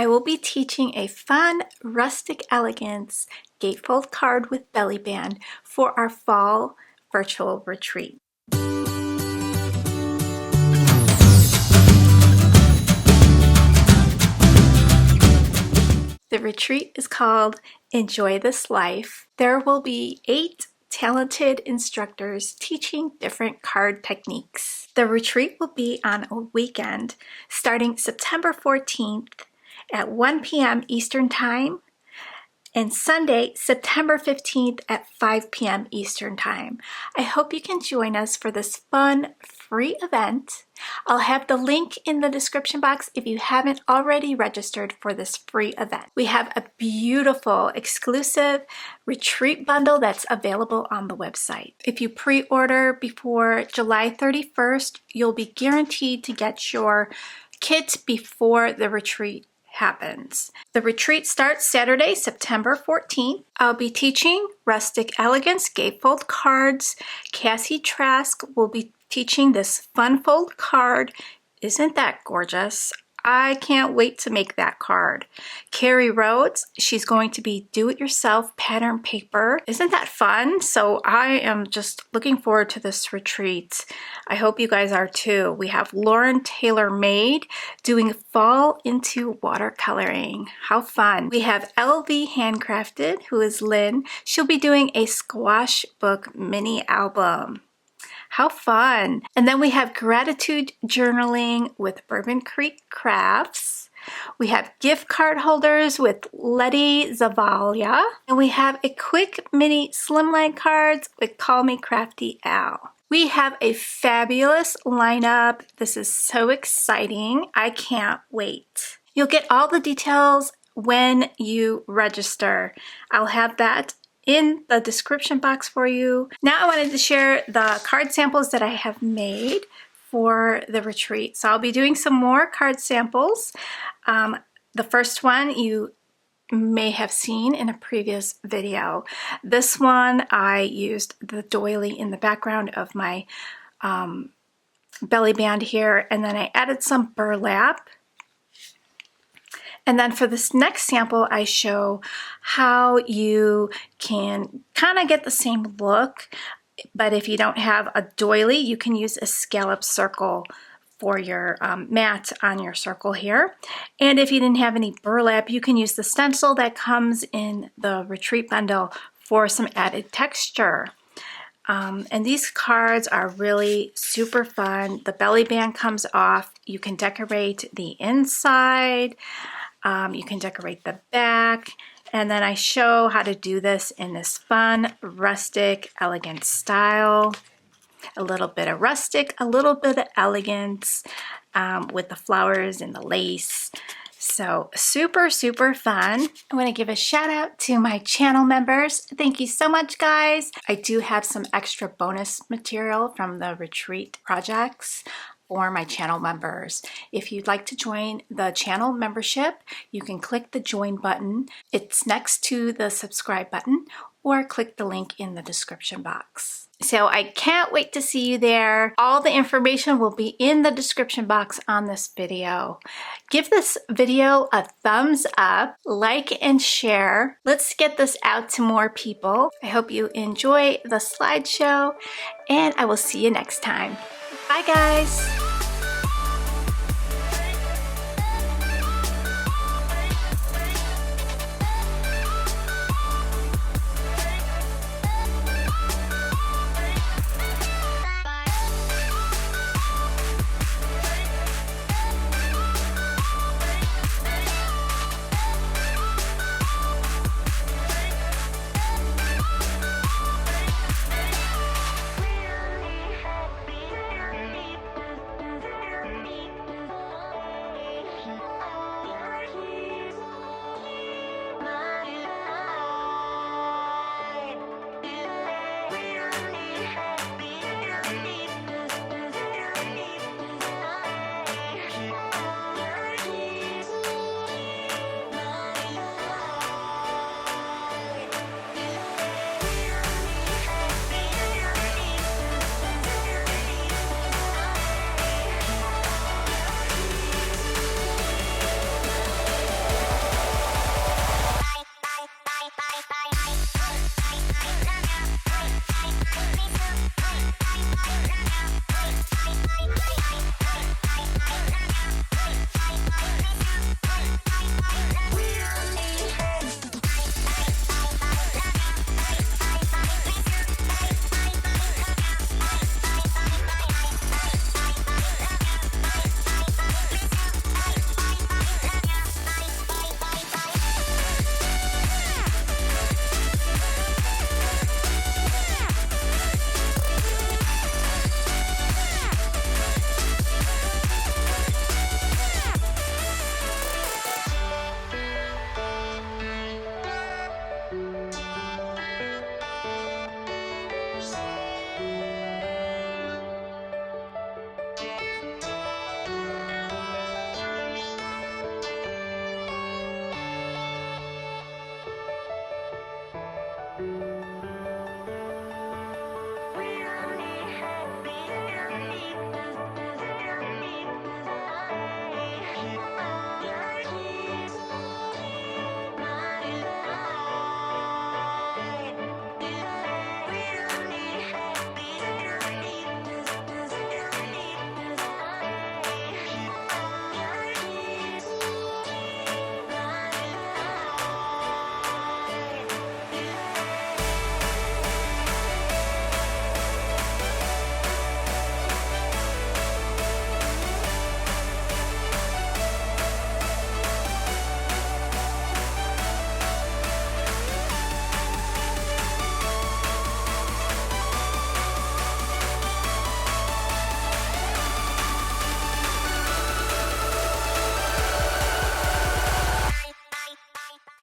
I will be teaching a fun rustic elegance gatefold card with belly band for our fall virtual retreat. The retreat is called Enjoy This Life. There will be 8 talented instructors teaching different card techniques. The retreat will be on a weekend starting September 14th at 1 p.m. Eastern Time and Sunday, September 15th at 5 p.m. Eastern Time. I hope you can join us for this fun, free event. I'll have the link in the description box if you haven't already registered for this free event. We have a beautiful, exclusive retreat bundle that's available on the website. If you pre-order before July 31st, you'll be guaranteed to get your kit before the retreat happens. The retreat starts Saturday, September 14th. I'll be teaching Rustic Elegance Gatefold cards. Cassie Trask will be teaching this fun fold card. Isn't that gorgeous? I can't wait to make that card. Carrie Rhodes, she's going to be do-it-yourself pattern paper. Isn't that fun? So I am just looking forward to this retreat. I hope you guys are too. We have Lauren Taylor Made doing fall into watercoloring. How fun. We have LV Handcrafted, who is Lynn. She'll be doing a squash book mini album. How fun. And then we have gratitude journaling with Bourbon Creek Crafts. We have gift card holders with Letty Zavalia. And we have a quick mini slimline cards with Call Me Crafty Al. We have a fabulous lineup. This is so exciting. I can't wait. You'll get all the details when you register. I'll have that in the description box for you. Now I wanted to share the card samples that I have made for the retreat. So I'll be doing some more card samples. The first one you may have seen in a previous video. This one I used the doily in the background of my belly band here, and then I added some burlap. And then for this next sample, I show how you can kind of get the same look, but if you don't have a doily, you can use a scallop circle for your mat on your circle here. And if you didn't have any burlap, you can use the stencil that comes in the retreat bundle for some added texture. And these cards are really super fun. The belly band comes off. You can decorate the inside. You can decorate the back, and then I show how to do this in this fun, rustic, elegant style. A little bit of rustic, a little bit of elegance with the flowers and the lace. So super, super fun. I want to give a shout out to my channel members. Thank you so much, guys. I do have some extra bonus material from the retreat projects for my channel members. If you'd like to join the channel membership, you can click the join button. It's next to the subscribe button, or click the link in the description box. So I can't wait to see you there. All the information will be in the description box on this video. Give this video a thumbs up, like and share. Let's get this out to more people. I hope you enjoy the slideshow, and I will see you next time. Bye, guys.